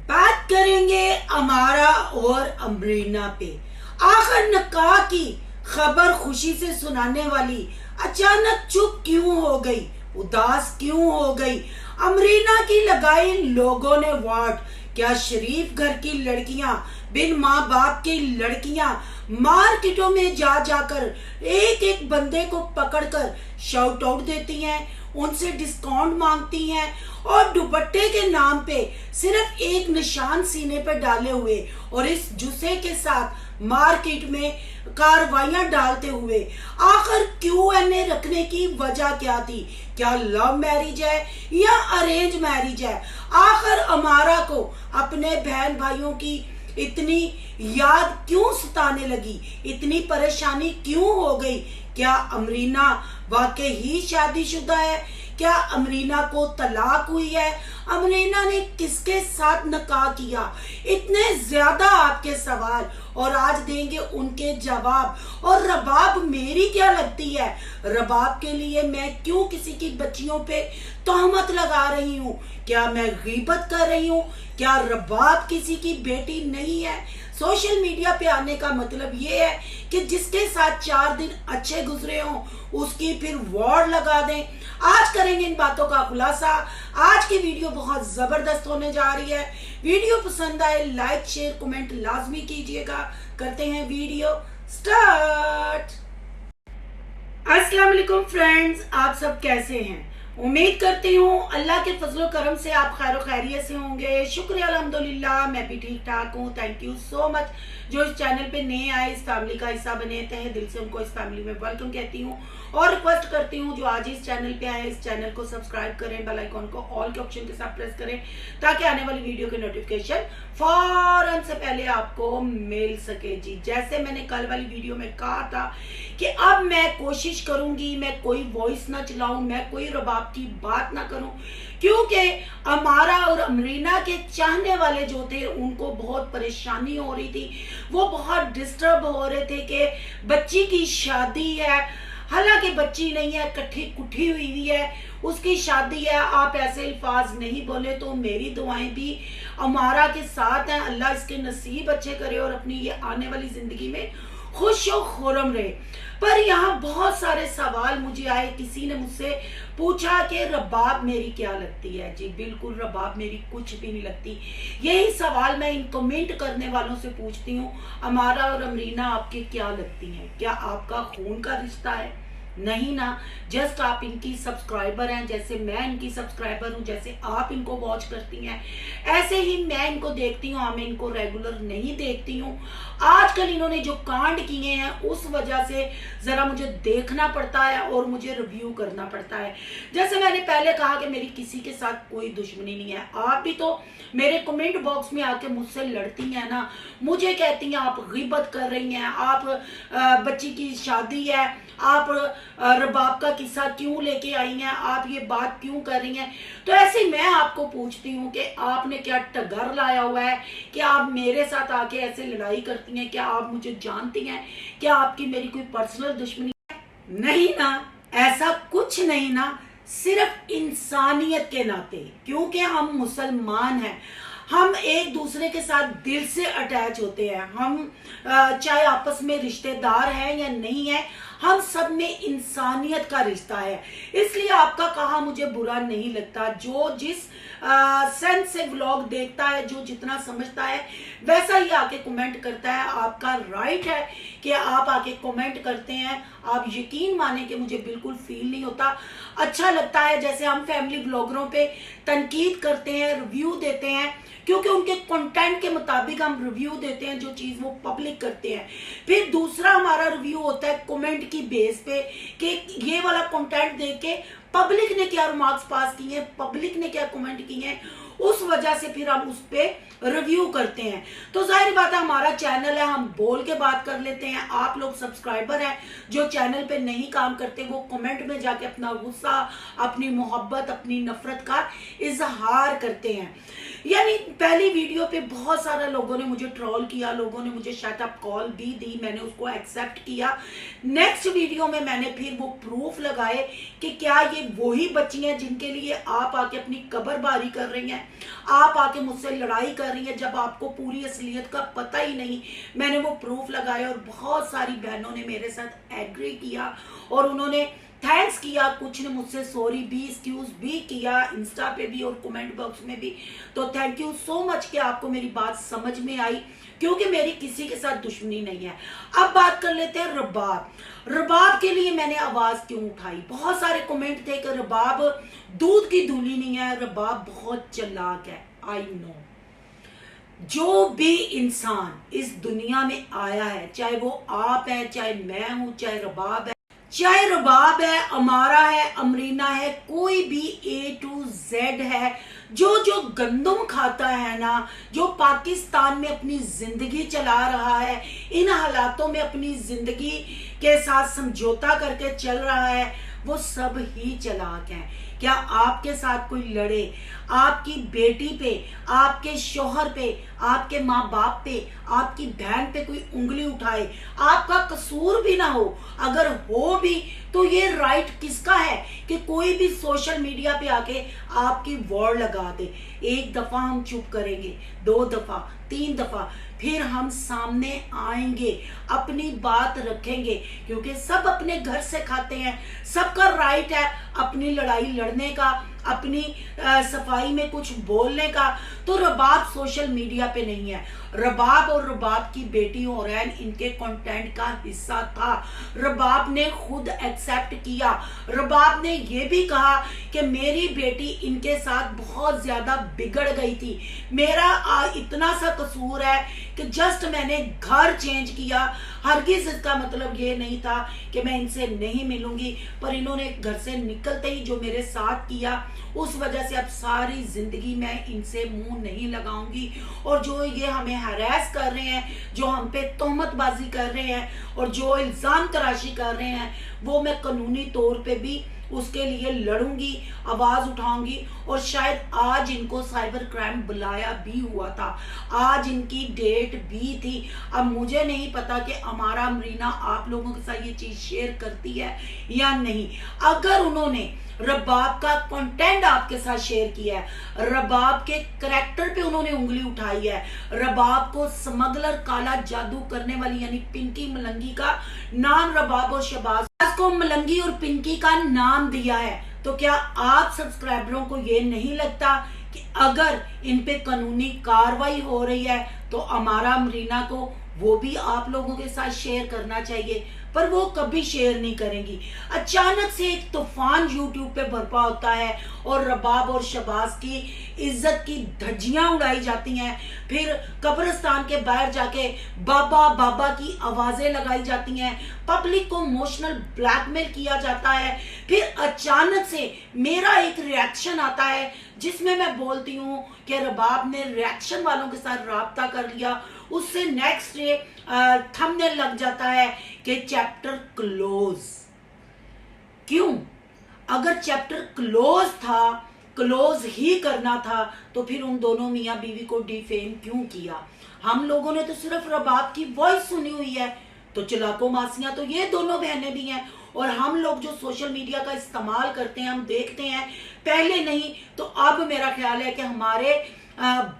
बात करेंगे अमारा और अमरीना पे। आखिर निकाह की खबर खुशी से सुनाने वाली अचानक चुप क्यों हो गई, उदास क्यों हो गई। अमरीना की लगाई लोगों ने वाट। क्या शरीफ घर की लड़कियां, बिन माँ बाप की लड़कियां मार्केटों में जा जाकर एक एक बंदे को पकड़कर शाउट आउट देती हैं, उनसे डिस्काउंट मांगती हैं और दुपट्टे के नाम पे सिर्फ एक निशान सीने पर डाले हुए और इस जुस्से के साथ मार्केट में कार्रवाइयां डालते हुए आखिर क्यूएनए रखने की वजह क्या थी। क्या लव मैरिज है या अरेंज मैरिज है। आखिर अमारा को अपने बहन भाइयों की इतनी याद क्यों सताने लगी, इतनी परेशानी क्यों हो गई। क्या अमरीना वाकई ही शादीशुदा है, क्या अमरीना को तलाक हुई है, अमरीना ने किसके साथ निकाह किया। इतने ज्यादा आपके सवाल और आज देंगे उनके जवाब। और रबाब मेरी क्या लगती है, रबाब के लिए मैं क्यों किसी की बच्चियों पे तोहमत लगा रही हूँ, क्या मैं गीबत कर रही हूँ, क्या रबाब किसी की बेटी नहीं है। सोशल मीडिया पे आने का मतलब ये है कि जिसके साथ 4 दिन अच्छे गुजरे हों उसकी फिर वॉर लगा दें। आज करेंगे इन बातों का खुलासा। आज की वीडियो बहुत जबरदस्त होने जा रही है। वीडियो पसंद आए लाइक शेयर कमेंट लाजमी कीजिएगा। करते हैं वीडियो स्टार्ट। अस्सलाम वालेकुम फ्रेंड्स, आप सब कैसे हैं। उम्मीद करती हूँ अल्लाह के फजलो करम से आप खैर खैरियत से होंगे। शुक्रिया अल्हम्दुलिल्लाह, मैं भी ठीक ठाक हूँ। थैंक यू सो मच जो इस चैनल पे नए आए, इस फैमिली का हिस्सा बने थे, दिल से उनको इस फैमिली में वेलकम कहती हूँ और रिक्वेस्ट करती हूँ जो आज इस चैनल पे आए इस चैनल को सब्सक्राइब करें, बेल आइकॉन को ऑल के ऑप्शन के साथ प्रेस करें ताकि आने वाली वीडियो के नोटिफिकेशन फौरन से पहले आपको मिल सके। जी, जैसे मैंने कल वाली वीडियो में कहा था कि अब मैं कोशिश करूंगी मैं कोई वॉइस ना चलाऊं, मैं कोई रबाब की बात ना करूं, क्योंकि अमारा और अमरीना के चाहने वाले जो थे उनको बहुत परेशानी हो रही थी। वो बहुत डिस्टर्ब हो रहे थे कि बच्ची की शादी है, हालांकि बच्ची नहीं है, कट्ठी कुट्ठी हुई है, उसकी शादी है। आप ऐसे अल्फाज नहीं बोले तो मेरी दुआएं भी अमारा के साथ हैं। अल्लाह इसके नसीब अच्छे करे और अपनी ये आने वाली जिंदगी में खुश और खुरम रहे। पर यहाँ बहुत सारे सवाल मुझे आए। किसी ने मुझसे पूछा कि रबाब मेरी क्या लगती है। जी बिल्कुल, रबाब मेरी कुछ भी नहीं लगती। यही सवाल मैं इन कमेंट करने वालों से पूछती हूँ, अमारा और अमरीना आपके क्या लगती हैं, क्या आपका खून का रिश्ता है। नहीं ना, जस्ट आप इनकी सब्सक्राइबर हैं, जैसे मैं इनकी सब्सक्राइबर हूं, जैसे आप इनको वॉच करती हैं ऐसे ही मैं इनको देखती हूँ। मैं इनको रेगुलर नहीं देखती हूँ। आजकल इन्होंने जो कांड किए हैं उस वजह से जरा मुझे देखना पड़ता है और मुझे रिव्यू करना पड़ता है। जैसे मैंने पहले कहा कि मेरी किसी के साथ कोई दुश्मनी नहीं है। आप भी तो मेरे कमेंट बॉक्स में आके मुझसे लड़ती हैं ना, मुझे कहती हैं आप गीबत कर रही हैं, आप बच्ची की शादी है, आप रबाब का किस्सा क्यों लेके आई हैं, आप ये बात क्यों कर रही हैं। तो ऐसे मैं आपको पूछती हूँ कि आपने क्या टगर लाया हुआ है कि आप मेरे साथ आके ऐसे लड़ाई करती हैं। क्या आप मुझे जानती हैं, क्या आपकी मेरी कोई पर्सनल दुश्मनी है। नहीं ना, ऐसा कुछ नहीं ना, सिर्फ इंसानियत के नाते, क्योंकि हम मुसलमान हैं, हम एक दूसरे के साथ दिल से अटैच होते हैं। हम चाहे आपस में रिश्तेदार हैं या नहीं है, हम सब में इंसानियत का रिश्ता है। इसलिए आपका कहा मुझे बुरा नहीं लगता। जो जिस सेंस से व्लॉग देखता है, जो जितना समझता है वैसा ही आके कमेंट करता है। आपका राइट है कि आप आके कमेंट करते हैं। आप यकीन माने कि मुझे बिल्कुल फील नहीं होता, अच्छा लगता है जैसे हम फैमिली ब्लॉगरों पे तनकीद करते हैं, रिव्यू देते हैं, क्योंकि उनके कंटेंट के मुताबिक हम रिव्यू देते हैं जो चीज वो पब्लिक करते हैं। फिर दूसरा हमारा रिव्यू होता है कमेंट की बेस पे कि ये वाला कंटेंट देख के पब्लिक ने क्या रिमार्क्स पास किए हैं, पब्लिक ने क्या कमेंट किए हैं, उस वजह से फिर हम उस पे रिव्यू करते हैं। तो जाहिर बात है हमारा चैनल है, हम बोल के बात कर लेते हैं। आप लोग सब्सक्राइबर हैं जो चैनल पे नहीं काम करते, वो कमेंट में जाके अपना गुस्सा, अपनी मोहब्बत, अपनी नफरत का इजहार करते हैं। यानी पहली वीडियो पे बहुत सारा लोगों ने मुझे ट्रोल किया, लोगों ने मुझे शट अप कॉल भी दी, मैंने उसको एक्सेप्ट किया। नेक्स्ट वीडियो में मैंने फिर वो प्रूफ लगाए कि क्या ये वही बच्ची हैं जिनके लिए आप आके अपनी कब्रबारी कर रही हैं, आप आके मुझसे लड़ाई कर रही हैं जब आपको पूरी असलियत का पता ही नहीं। मैंने वो प्रूफ लगाए और बहुत सारी बहनों ने मेरे साथ एग्री किया और उन्होंने थैंक्स किया, कुछ ने मुझसे सॉरी भी, एक्सक्यूज भी किया, इंस्टा पे भी और कमेंट बॉक्स में भी। तो थैंक यू सो मच कि आपको मेरी बात समझ में आई, क्योंकि मेरी किसी के साथ दुश्मनी नहीं है। अब बात कर लेते हैं रबाब। रबाब के लिए मैंने आवाज क्यों उठाई? बहुत सारे कमेंट थे कि रबाब दूध की दूली नहीं है, रबाब बहुत चालाक है। आई नो, जो भी इंसान इस दुनिया में आया है, चाहे वो आप है, चाहे मैं हूं, चाहे रबाब है, चाहे रबाब है, अमारा है, अमरीना है, कोई भी A to Z है, जो गंदम खाता है ना, जो पाकिस्तान में अपनी जिंदगी चला रहा है, इन हालातों में अपनी जिंदगी के साथ समझौता करके चल रहा है, वो सब ही चालाक हैं। क्या आपके साथ कोई लड़े, आपकी बेटी पे, आपके शोहर पे, आपके माँ बाप पे, आपकी बहन पे कोई उंगली उठाए, आपका कसूर भी ना हो, अगर हो भी तो ये राइट किसका है कि कोई भी सोशल मीडिया पे आके आपकी वॉर लगा दे? एक दफा हम चुप करेंगे, 2 दफा, 3 दफा, फिर हम सामने आएंगे, अपनी बात रखेंगे, क्योंकि सब अपने घर से खाते हैं, सबका राइट है अपनी लड़ाई लड़ने का, अपनी सफाई में कुछ बोलने का। तो रबाब सोशल मीडिया पे नहीं है, रबाब और रबाब की बेटी ओरैन इनके कंटेंट का हिस्सा था। रबाब ने खुद एक्सेप्ट किया, रबाब ने ये भी कहा कि मेरी बेटी इनके साथ बहुत ज्यादा बिगड़ गई थी, मेरा इतना सा कसूर है कि जस्ट मैंने घर चेंज किया, हरगिज इसका मतलब ये नहीं था कि मैं इनसे नहीं मिलूंगी, पर इन्होंने घर से निकलते ही जो मेरे साथ किया, उस वजह से अब सारी जिंदगी मैं इनसे मुंह नहीं लगाऊंगी। और जो ये हमें हरास कर रहे हैं, जो हम पे तोहमतबाजी कर रहे हैं और जो इल्जाम तराशी कर रहे हैं, वो मैं कानूनी तौर पे भी उसके लिए लड़ूंगी, आवाज उठाऊंगी। और शायद आज इनको साइबर क्राइम बुलाया भी हुआ था, आज इनकी डेट भी थी। अब मुझे नहीं पता कि हमारा अमरीना आप लोगों के साथ ये चीज शेयर करती है या नहीं। अगर उन्होंने रबाब का कंटेंट आपके साथ शेयर किया है, रबाब के करैक्टर पे उन्होंने उंगली उठाई है, रबाब को स्मगलर, काला जादू करने वाली यानी पिंकी मलंगी का नाम रबाब और शहबाज को मलंगी और पिंकी का नाम दिया है, तो क्या आप सब्सक्राइबरों को ये नहीं लगता कि अगर इन पे कानूनी कार्रवाई हो रही है तो हमारा अमरीना को वो भी आप लोगों के साथ शेयर करना चाहिए? पर वो कभी शेयर नहीं करेंगी। अचानक से एक तूफान यूट्यूब पे बर्पा होता है और रबाब और शहबाज की इज्जत की धज्जियां उड़ाई जाती हैं, फिर कब्रिस्तान के बाहर जाके बाबा बाबा की आवाजें लगाई जाती हैं, पब्लिक को इमोशनल ब्लैकमेल किया जाता है, फिर अचानक से मेरा एक रिएक्शन आता है जिसमें मैं बोलती हूँ कि रबाब ने रिएक्शन वालों के साथ राब्ता कर लिया, उससे नेक्स्ट डे थंबनेल लग जाता है कि चैप्टर क्लोज। क्यों? अगर चैप्टर क्लोज था, क्लोज ही करना था, तो फिर उन दोनों मियां बीवी को डिफेम क्यों किया? हम लोगों ने तो सिर्फ रबाब की वॉइस सुनी हुई है, तो चलाको मासियां तो ये दोनों बहनें भी हैं। और हम लोग जो सोशल मीडिया का इस्तेमाल करते हैं, हम देखते हैं, पहले नहीं तो अब मेरा ख्याल है कि हमारे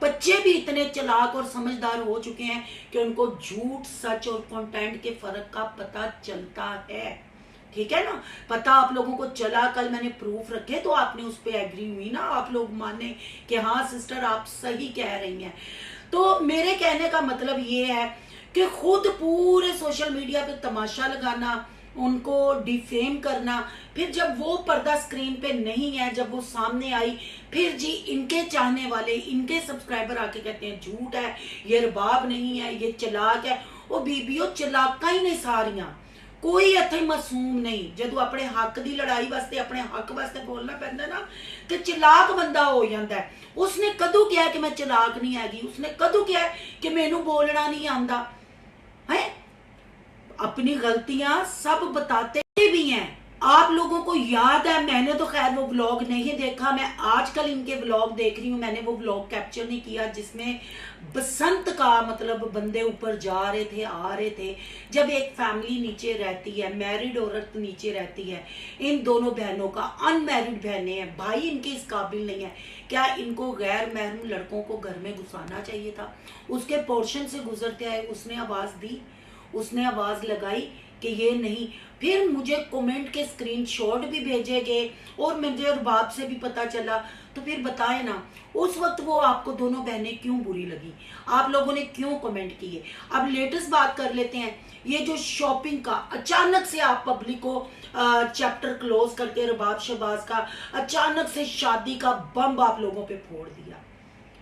बच्चे भी इतने चालाक और समझदार हो चुके हैं कि उनको झूठ, सच और कंटेंट के फर्क का पता चलता है। ठीक है ना, पता आप लोगों को चला। कल मैंने प्रूफ रखे तो आपने उस पर एग्री हुई ना, आप लोग माने कि हाँ सिस्टर आप सही कह रही हैं। तो मेरे कहने का मतलब ये है कि खुद पूरे सोशल मीडिया पे तमाशा लगाना, उनको डिफेम करना, फिर जब वो पर्दा स्क्रीन पे नहीं है, जब वो सामने आई, फिर जी इनके चाहने वाले, इनके सब्सक्राइबर आके कहते हैं झूठ है, ये रबाब नहीं है, ये चलाक है। वो बीबियों चलाका ही नहीं सारियां, कोई इत्थे मासूम नहीं। जदों अपने हक की लड़ाई वास्ते, अपने हक वास्ते बोलना पैंदा ना, तो चलाक बंदा हो जाता है। उसने कदों कहा कि मैं चलाक नहीं हैगी? उसने कदों कहा कि मैनू बोलना नहीं आंदा है? अपनी गलतियां सब बताते भी हैं, आप लोगों को याद है, मैंने तो खैर वो व्लॉग नहीं देखा, मैं आजकल इनके व्लॉग देख रही हूँ, मैंने वो व्लॉग कैप्चर नहीं किया जिसमें बसंत का मतलब बंदे ऊपर जा रहे थे आ रहे थे, जब एक फैमिली नीचे रहती है, मैरिड औरत नीचे रहती है, इन दोनों बहनों का, अनमैरिड बहनें हैं, भाई इनके इस काबिल नहीं है, क्या इनको गैर महरम लड़कों को घर में घुसाना चाहिए था? उसके पोर्शन से गुजरते आए, उसने आवाज दी, उसने आवाज लगाई कि ये नहीं। फिर मुझे कमेंट के स्क्रीनशॉट भी भेजे गए और मुझे रुबाब से भी पता चला। तो फिर बताएं ना, उस वक्त वो आपको दोनों बहनें क्यों बुरी लगी, आप लोगों ने क्यों कमेंट किए? अब लेटेस्ट बात कर लेते हैं, ये जो शॉपिंग का अचानक से आप पब्लिक को चैप्टर क्लोज करके रुबाब शहबाज का अचानक से शादी का बम आप लोगों पे फोड़ दिया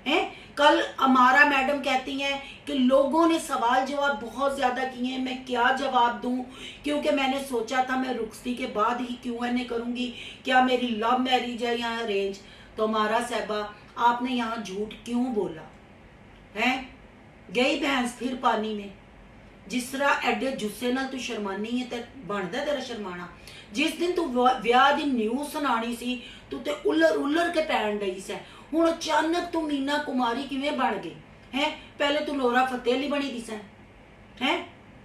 है। कल अमारा मैडम कहती हैं कि लोगों ने सवाल जवाब बहुत ज्यादा किए हैं, मैं क्या जवाब दूं, क्योंकि मैंने सोचा था मैं रुखसती के बाद ही Q&A करूंगी, क्या मेरी लव मैरिज है या अरेंज। तो अमारा साहबा, आपने यहाँ झूठ क्यों बोला है? गई भैंस फिर पानी में। जिस तरह एडे जुस्से नाल तू शर्मानी है ते बनदा तेरा शर्माना। जिस दिन तू विआह दी न्यूज़ सुनानी सी, तू ते उलर उलर के पैन डई से। हुण अचानक तू मीना कुमारी किवें बन गई है? पहले तू नोरा फतेह अली बनी दी से है,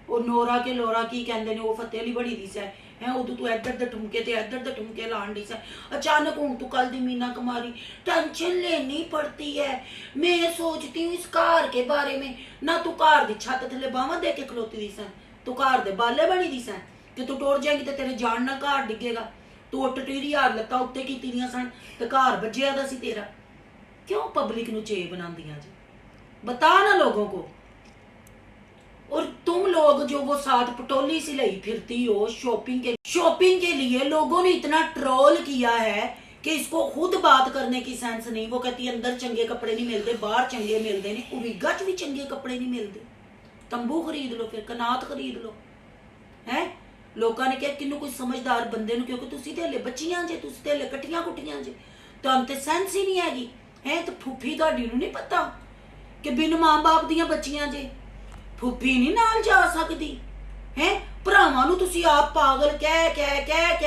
ਉਹ नोरा के लोरा की कहंदे ने, ਉਹ फतेह अली बनी दी से है। उदों तू इधर दे ठुमके ते इधर दे ठुमके लाण दी से, अचानक हुण तू कल दी मीना कुमारी। टेंशन लेनी पड़ती है, मैं सोचती हूँ इस घर के बारे में। ना तू घर दी छत थले बावां दे के खलोती दी से, तू घर दे बाले बनी दी से कि तू टुर जाएगी ते तेरे जान ना घर डिगेगा। तू उठ टीरी हार लत्ता उत्ते कीती दियां सन ते घर बज्जिया दा सी तेरा। क्यों पब्लिक नु चे बनांदियां जी? बता ना लोगों को। और तुम लोग जो वो साथ पटोली सी लई फिरती हो शॉपिंग के लिए लोगों ने इतना ट्रोल किया है कि इसको खुद बात करने की सेंस नहीं। वो कहती है अंदर चंगे कपड़े नहीं मिलते, बाहर चंगे मिलते नहीं, उरीगा च भी चंगे कपड़े नहीं मिलते। तंबू खरीद लो, फिर कनात खरीद लो है। लोगों ने कहा किन्नू कोई समझदार बंदे नु, क्योंकि तुसी ते हले बच्चियां जे, तुसी ते हले कट्टियां कुट्टियां जे, तुहानू ते सेंस ही नहीं हैगी है। तो फुफी तुहाडी नू नहीं पता कि बिन मां बाप दियां बच्चियां जे, फुफी नहीं नाल जा सकदी है। भरावां नू तुसी आप पागल कह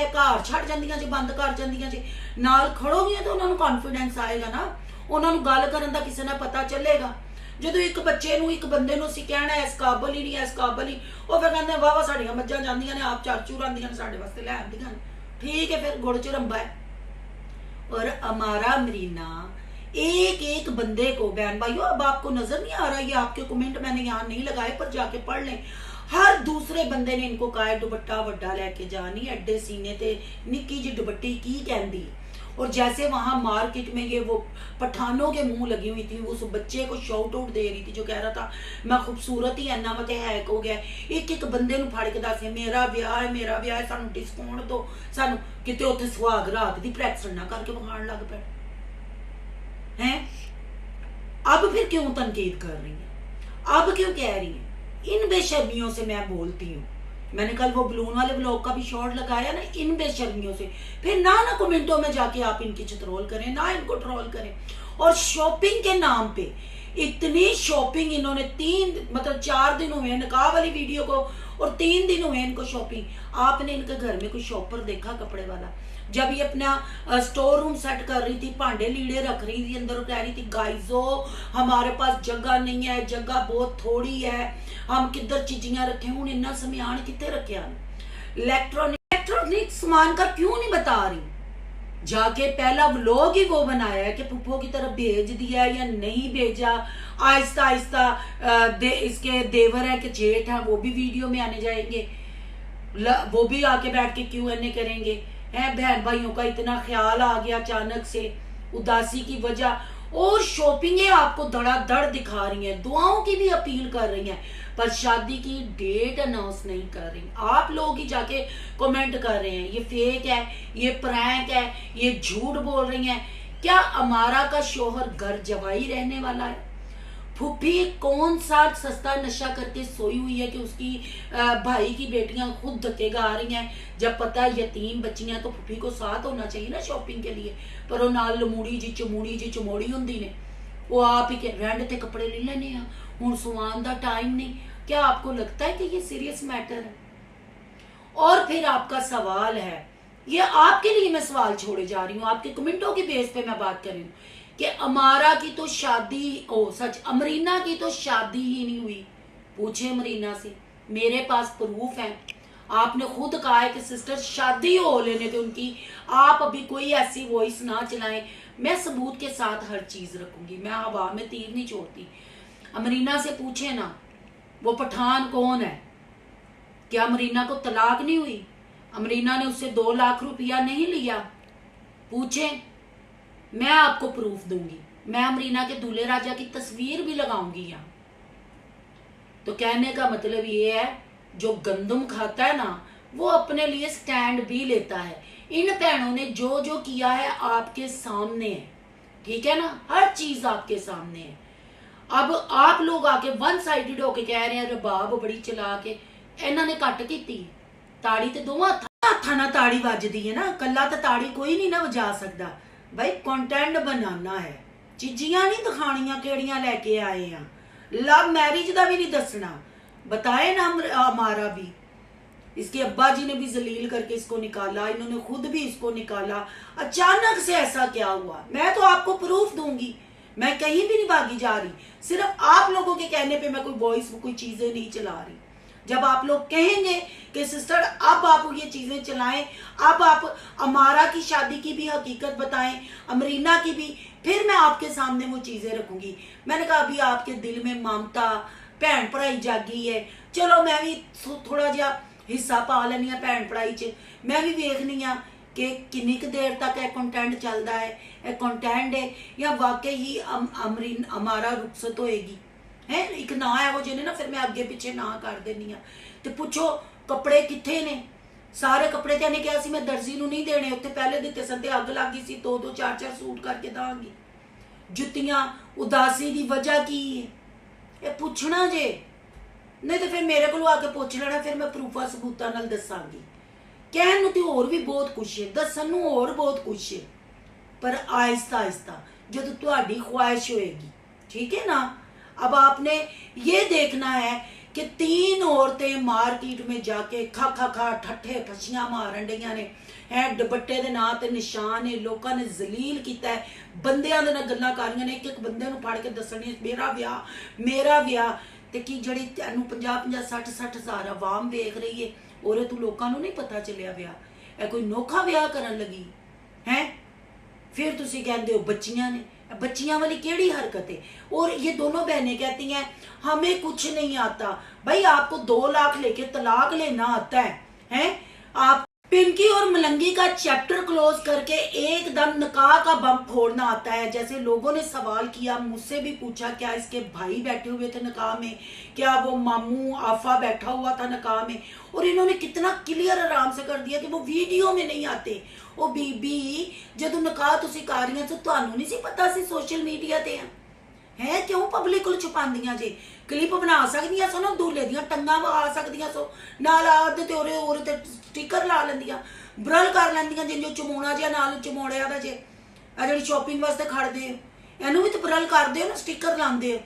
घर छड़ जांदियां जे, बंद कर जांदियां जे। नाल खड़ोगे तो उन्हां नू कॉन्फिडेंस आएगा ना, उन्हां नू गल करन दा किसे ने पता चलेगा। ਜਦੋਂ ਇੱਕ ਬੱਚੇ ਨੂੰ ਇੱਕ ਬੰਦੇ ਨੂੰ ਅਸੀਂ ਕਹਿਣਾ ਇਸ ਕਾਬਲ ਹੀ ਨਹੀਂ, ਇਸ ਕਾਬਲ ਹੀ, ਉਹ ਫਿਰ ਕਹਿੰਦੇ ਵਾਵਾ ਸਾਡੀਆਂ ਮੱਝਾਂ ਜਾਂਦੀਆਂ ਨੇ, ਆਪ ਚਾਚੂ ਆਂਦੀਆਂ ਨੇ ਸਾਡੇ ਵਾਸਤੇ ਲੈ ਆਂਦੀਆਂ ਨੇ। ठीक है, फिर गुड़ च रंबा है। और अमारा मरीना एक एक बंदे को, बहन भाइयों अब आपको नजर नहीं आ रहा, ये आपके कमेंट मैंने यहाँ नहीं लगाए पर जाके पढ़ लें। हर दूसरे बंदे ने इनको कहा दुपट्टा वड्डा लैके जानी, अड्डे सीने ते निक्की जी दुपट्टी की कहती। और जैसे वहां मार्केट में ये वो पठानों के मुंह लगी हुई थी, उस बच्चे को शाउट आउट दे रही थी जो कह रहा था मैं खूबसूरत ही इन्ना मत हैक हो गया। एक एक बंदे नु फड़ के दस मेरा ब्याह है, सानू डिस्काउंट दो, सानू किते उत्थे सुहाग रात दी प्रैक्टिस ना करके बखान लग पे हैं। अब फिर क्यों तनकीद कर रही है? अब क्यों कह रही है? इन बेशर्मियों से मैं बोलती हूँ। मैंने कल वो बलून वाले ब्लॉग का भी शॉर्ट लगाया ना, इन बेशर्मियों से। फिर ना कमेंटों में जाके आप इनकी चित्रोल करें, ना इनको ट्रोल करें। और शॉपिंग के नाम पे इतनी शॉपिंग इन्होंने 4 दिन हुए निकाह वाली वीडियो को, और 3 दिन हुए इनको शॉपिंग। आपने इनके घर में कोई शॉपर देखा कपड़े वाला? जब ये अपना स्टोर रूम सेट कर रही थी, भांडे लीड़े रख रही थी अंदर, कह रही थी गाइजो हमारे पास जगह नहीं है, जगह बहुत थोड़ी है, हम किधर चीजियां रखें। हूं इन्ना समान कितने रखे? इलेक्ट्रॉनिक सामान का क्यों नहीं बता रही? जाके पहला व्लॉग ही वो बनाया है कि पुप्पो की तरफ भेज दिया या नहीं भेजा। आहिस्ता आहिस्ता इसके देवर है कि जेठ है, वो भी वीडियो में आने जाएंगे, वो भी आके बैठ के Q&A करेंगे है। बहन भाइयों का इतना ख्याल आ गया अचानक से उदासी की वजह। और शॉपिंगें आपको धड़ाधड़ दिखा रही हैं, दुआओं की भी अपील कर रही हैं, पर शादी की डेट अनाउंस नहीं कर रही। आप लोग ही जाके कमेंट कर रहे हैं ये फेक है, ये प्रैंक है, ये झूठ बोल रही हैं। क्या अमारा का शोहर घर जवाई रहने वाला है? फुफी कौन सा सस्ता नशा करके सोई हुई है कि उसकी भाई की बेटियां खुद धक्के गा रही हैं, जब पता है यतीम बच्चियां, तो फुफी को साथ होना चाहिए ना शॉपिंग के लिए। पर वो नाल लमूड़ी जी चमोड़ी हुंदी ने, वो आप ही के रेंट ते कपड़े ले लेने हुण सुवान दा टाइम नहीं। क्या आपको लगता है कि ये सीरियस मैटर है? और फिर आपका सवाल है ये आपके लिए मैं सवाल छोड़े जा रही हूँ, आपके कमेंटों की बेस पे मैं बात कर रही हूँ कि अमारा की तो शादी, ओ सच, अमरीना की तो शादी ही नहीं हुई। पूछे अमरीना से, मेरे पास प्रूफ है। आपने खुद कहा है कि सिस्टर शादी हो लेने थे उनकी, आप अभी कोई ऐसी वॉइस ना चलाएं, मैं सबूत के साथ हर चीज रखूंगी, मैं हवा में तीर नहीं छोड़ती। अमरीना से पूछे ना वो पठान कौन है, क्या अमरीना को तलाक नहीं हुई? अमरीना ने उससे 2 लाख रुपया नहीं लिया? पूछे, मैं आपको प्रूफ दूंगी, मैं अमरीना के दूल्हे राजा की तस्वीर भी लगाऊंगी यहाँ। तो कहने का मतलब ये है, जो गंदम खाता है ना वो अपने लिए स्टैंड भी लेता है। इन बहनों ने जो जो किया है आपके सामने है, ठीक है ना, हर चीज आपके सामने है। अब आप लोग आके वन साइडेड होके कह रहे हैं रबाब बड़ी चला के, इन्होंने कट की ताड़ी ते दोवां हत्थां नाल ताड़ी वजदी है ना, कला तो ताड़ी कोई नहीं ना वजा सकता। भाई कंटेंट बनाना है, चीजियां नहीं दिखानियां केड़ियां लेके आए हैं। लव मैरिज का भी नहीं दसना, बताए ना हमारा भी। इसके अब्बा जी ने भी जलील करके इसको निकाला, इन्होंने खुद भी इसको निकाला। अचानक से ऐसा क्या हुआ? मैं तो आपको प्रूफ दूंगी, मैं कहीं भी नहीं भागी जा रही, सिर्फ आप लोगों के कहने पे मैं कोई वॉइस कोई चीजें नहीं चला रही। जब आप लोग कहेंगे कि सिस्टर अब आप ये चीजें चलाएं, अब आप अमारा की शादी की भी हकीकत बताएं, अमरीना की भी, फिर मैं आपके सामने वो चीजें रखूंगी। मैंने कहा अभी आपके दिल में ममता भैन भराई जागी है, चलो मैं भी थोड़ा जा हिस्सा पा लेनी है भैन भराई च, मैं भी वेखनी हाँ कि किन्नी क देर तक यह कंटेंट चलता है, यह कंटेंट है या वाकई ही अमारा रुखसत होएगी है। एक ना है वो जिन्हें ना फिर मैं अगे पिछे ना कर देनी हाँ। तो पूछो कपड़े किथे ने? सारे कपड़े तो इन्हें कहा मैं दर्जी नूं नहीं देने, उत्ते पहले दिते सन ते अग लग गई सी, 2-2 4-4 सूट करके दांगी। जुत्तियां उदासी की वजह की है, ये पूछना जे, नहीं तो फिर मेरे को आके पूछ लेना, फिर मैं प्रूफा सबूतां नाल दसांगी। कहण नूं ते होर भी बहुत कुछ है, दसन नूं होर बहुत कुछ है, पर आहिस्ता आहिस्ता जदों तुहाडी ख्वाहिश होएगी, ठीक है ना। अब आपने ये देखना है कि 3 औरतें मार्केट में जाके खा ठट्ठे फसियां मारन डईयां ने, है दुपट्टे दे नां ते निशान है, लोगों ने जलील किया है, बंदियां दे नाल गल्लां करियां ने, एक बंदे नूं फड़ के दसणी मेरा विआह ते की जड़ी तैनूं 50-50 60-60 हज़ार आवाम वेख रही है, और तू लोगों नूं नहीं पता चलिया विआह, कोई नोखा विआह करन लगी है। फिर तुसी कहते हो बच्चियां ने, बच्चियां वाली केड़ी हरकत है? और ये दोनों बहनें कहती हैं हमें कुछ नहीं आता। भाई आपको 2 लाख लेके तलाक लेना आता है? आप पिंकी और मलंगी का चैप्टर क्लोज करके एकदम निकाह का बम फोड़ना आता है। जैसे लोगों ने सवाल किया, मुझसे भी पूछा क्या इसके भाई बैठे हुए थे निकाह में, क्या वो मामू आफा बैठा हुआ था निकाह में, और इन्होंने कितना क्लियर आराम से कर दिया कि वो वीडियो में नहीं आते। ओ बीबी जदों निकाह तुसी कर रही तो तुहानू नहीं सी पता सी सोशल मीडिया ते है, क्यों पब्लिक को छुपांदियां जे? क्लिप बना सकदियां सो ना, दूल्हे दियां टंगां आ सकदियां सो, नाल आदे ते ओरे ते स्टिकर ला लैंदियां, ब्रल कर लैंदियां, जिंजो चमोणा जिहा नाल चमोड़िया दा जे आ जिहड़ी शॉपिंग वास्ते खड़दे इहनू भी तो ब्रल करदे हो ना, स्टिकर लांदे हो।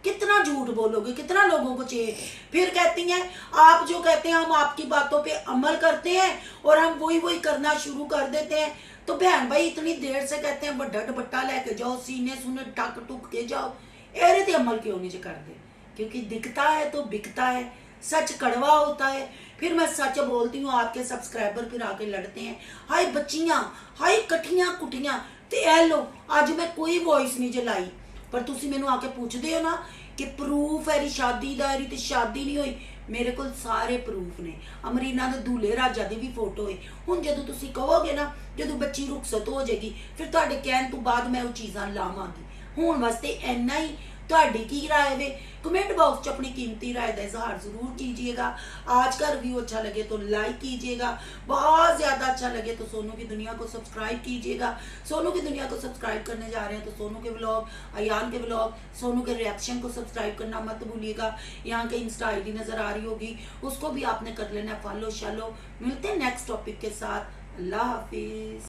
कितना झूठ बोलोगे, कितना लोगों को चाहिए? फिर कहती हैं आप जो कहते हैं हम आपकी बातों पे अमल करते हैं और हम वही करना शुरू कर देते हैं। तो बहन भाई इतनी देर से कहते हैं बड़ा दुपट्टा लेके जाओ, सीने सुने टक टुक के जाओ, एरे ते अमल क्यों नहीं करते? क्योंकि दिखता है तो बिकता है, सच कड़वा होता है। फिर मैं सच बोलती हूँ, आपके सब्सक्राइबर फिर आके लड़ते हैं, हाय बच्चियां, हाय कठियां कुटियां। ते ए लो अज मैं कोई वॉइस नहीं जलाई, पर तुसी मैनू आके पूछते हो ना कि प्रूफ है शादी दा, ते शादी नहीं हुई। मेरे को सारे प्रूफ ने, अमरीना दे दूल्हे राजा दी भी फोटो है। हुण जदों तुसी कहोगे ना, जदों बच्ची रुखसत हो जाएगी, फिर तुहाडे कहण तो बाद मैं वो चीज़ां लावांगी। हुण वास्ते इन्ना ही। तुहाडी की राय वे? कमेंट बॉक्स च अपनी कीमती राय का इजहार जरूर कीजिएगा। आज का रिव्यू अच्छा लगे तो लाइक कीजिएगा, बहुत ज़्यादा अच्छा लगे तो सोनू की दुनिया को सब्सक्राइब कीजिएगा। सोनू की दुनिया को सब्सक्राइब करने जा रहे हैं तो सोनू के व्लॉग, अयान के व्लॉग, सोनू के रिएक्शन को सब्सक्राइब करना मत भूलिएगा। यहाँ के इंस्टा आईडी नज़र आ रही होगी, उसको भी आपने कर लेना फॉलो शालो। मिलते हैं नेक्स्ट टॉपिक के साथ। अल्लाह हाफिज़।